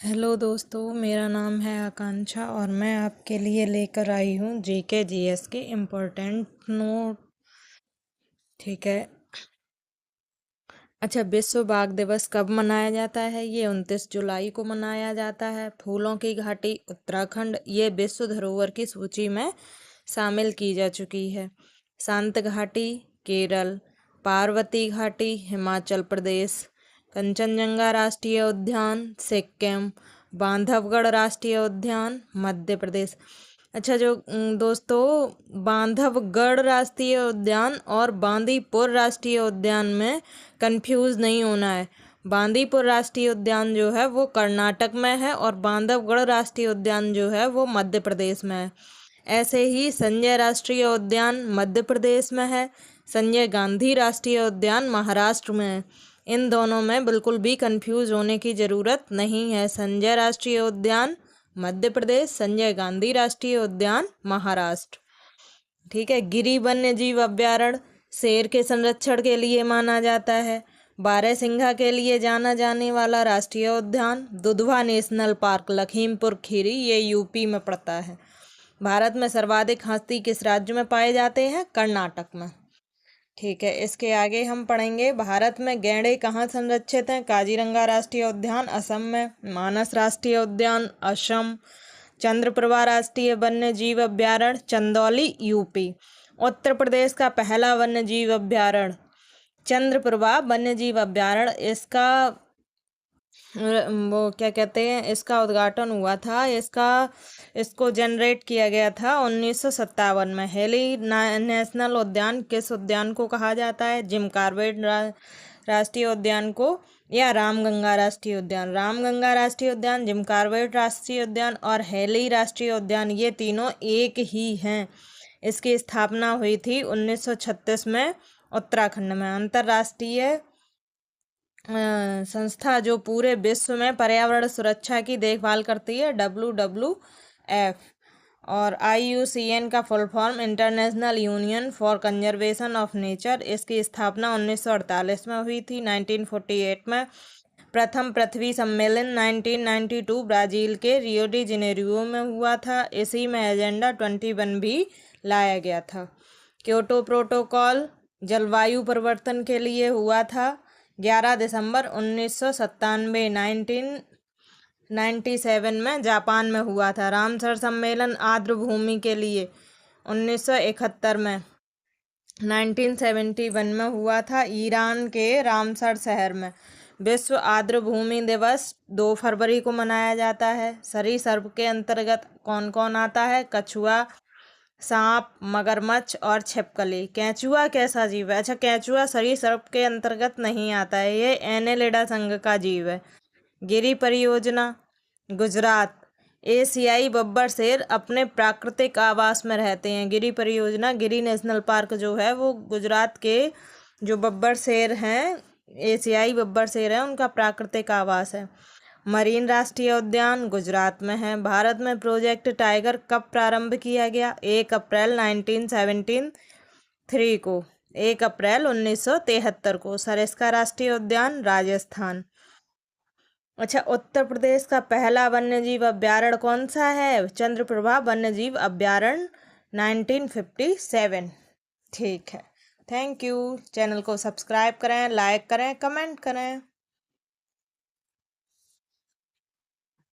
Hello दोस्तों, मेरा नाम है आकांक्षा और मैं आपके लिए लेकर आई हूँ जीके जीएस के इम्पोर्टेंट नोट। ठीक है। अच्छा, विश्व बाघ दिवस कब मनाया जाता है? ये 29 जुलाई को मनाया जाता है। फूलों की घाटी उत्तराखंड ये विश्व धरोहर की सूची में शामिल की जा चुकी है। शांत घाटी केरल, पार्वती घाटी हिमाचल प्रदेश, कंचनजंगा राष्ट्रीय उद्यान सिक्किम, बांधवगढ़ राष्ट्रीय उद्यान मध्य प्रदेश। अच्छा, दोस्तों, बांधवगढ़ राष्ट्रीय उद्यान और बांदीपुर राष्ट्रीय उद्यान में कंफ्यूज नहीं होना है। बांदीपुर राष्ट्रीय उद्यान जो है वो कर्नाटक में है और बांधवगढ़ राष्ट्रीय उद्यान जो है वो मध्य प्रदेश में है। ऐसे ही संजय राष्ट्रीय उद्यान मध्य प्रदेश में है, संजय गांधी राष्ट्रीय उद्यान महाराष्ट्र में है। इन दोनों में बिल्कुल भी कंफ्यूज होने की ज़रूरत नहीं है। संजय राष्ट्रीय उद्यान मध्य प्रदेश, संजय गांधी राष्ट्रीय उद्यान महाराष्ट्र। ठीक है। गिरी वन्य जीव अभ्यारण्य शेर के संरक्षण के लिए माना जाता है। बारहसिंघा के लिए जाना जाने वाला राष्ट्रीय उद्यान दुधवा नेशनल पार्क लखीमपुर खीरी ये यूपी में पड़ता है। भारत में सर्वाधिक हाथी किस राज्य में पाए जाते हैं? कर्नाटक में। ठीक है। इसके आगे हम पढ़ेंगे भारत में गैंडे कहाँ संरक्षित हैं? काजीरंगा राष्ट्रीय उद्यान असम में, मानस राष्ट्रीय उद्यान असम, चंद्रप्रभा राष्ट्रीय वन्य जीव अभ्यारण्य चंदौली यूपी। उत्तर प्रदेश का पहला वन्य जीव अभ्यारण्य चंद्रप्रभा वन्य जीव अभ्यारण्य, इसका वो क्या कहते हैं, इसका उद्घाटन हुआ था, इसको जनरेट किया गया था 1957 में। हेली नेशनल उद्यान किस उद्यान को कहा जाता है? जिम कॉर्बेट राष्ट्रीय उद्यान को या रामगंगा राष्ट्रीय उद्यान? रामगंगा राष्ट्रीय उद्यान, जिम कॉर्बेट राष्ट्रीय उद्यान और हेली राष्ट्रीय उद्यान ये तीनों एक ही हैं। इसकी स्थापना हुई थी 1936 में उत्तराखंड में। अंतर्राष्ट्रीय संस्था जो पूरे विश्व में पर्यावरण सुरक्षा की देखभाल करती है WWF, और IUCN का full form international union for conservation of nature. इसकी स्थापना 1948 में हुई थी। 1948 में प्रथम पृथ्वी सम्मेलन 1992 ब्राज़ील के रियो डी जेनेरियो में हुआ था। इसी में एजेंडा 21 भी लाया गया था। क्योटो प्रोटोकॉल जलवायु परिवर्तन के लिए हुआ था 11 दिसंबर 1997 1997 में जापान में हुआ था। रामसर सम्मेलन आर्द्र भूमि के लिए 1971 में 1971 में हुआ था ईरान के रामसर शहर में। विश्व आर्द्र भूमि दिवस 2 फरवरी को मनाया जाता है। सरीसृप के अंतर्गत कौन कौन आता है? कछुआ, सांप, मगरमच्छ और छिपकली। केंचुआ कैसा जीव है? अच्छा, केंचुआ सरीसृप के अंतर्गत नहीं आता है, ये एनेलिडा संघ का जीव है। गिरी परियोजना गुजरात, एशियाई बब्बर शेर अपने प्राकृतिक आवास में रहते हैं। गिरी परियोजना, गिरी नेशनल पार्क जो है वो गुजरात के जो बब्बर शेर हैं, एशियाई बब्बर शेर हैं, उनका प्राकृतिक आवास है। मरीन राष्ट्रीय उद्यान गुजरात में है। भारत में प्रोजेक्ट टाइगर कब प्रारंभ किया गया? 1 अप्रैल 1973 को, 1 अप्रैल 1973 को। सरिस्का राष्ट्रीय उद्यान राजस्थान। अच्छा, उत्तर प्रदेश का पहला वन्यजीव अभ्यारण्य कौन सा है? चंद्रप्रभा वन्यजीव अभ्यारण्य 1957। ठीक है। Thank you. चैनल को सब्सक्राइब करें, लाइक करें, कमेंट करें।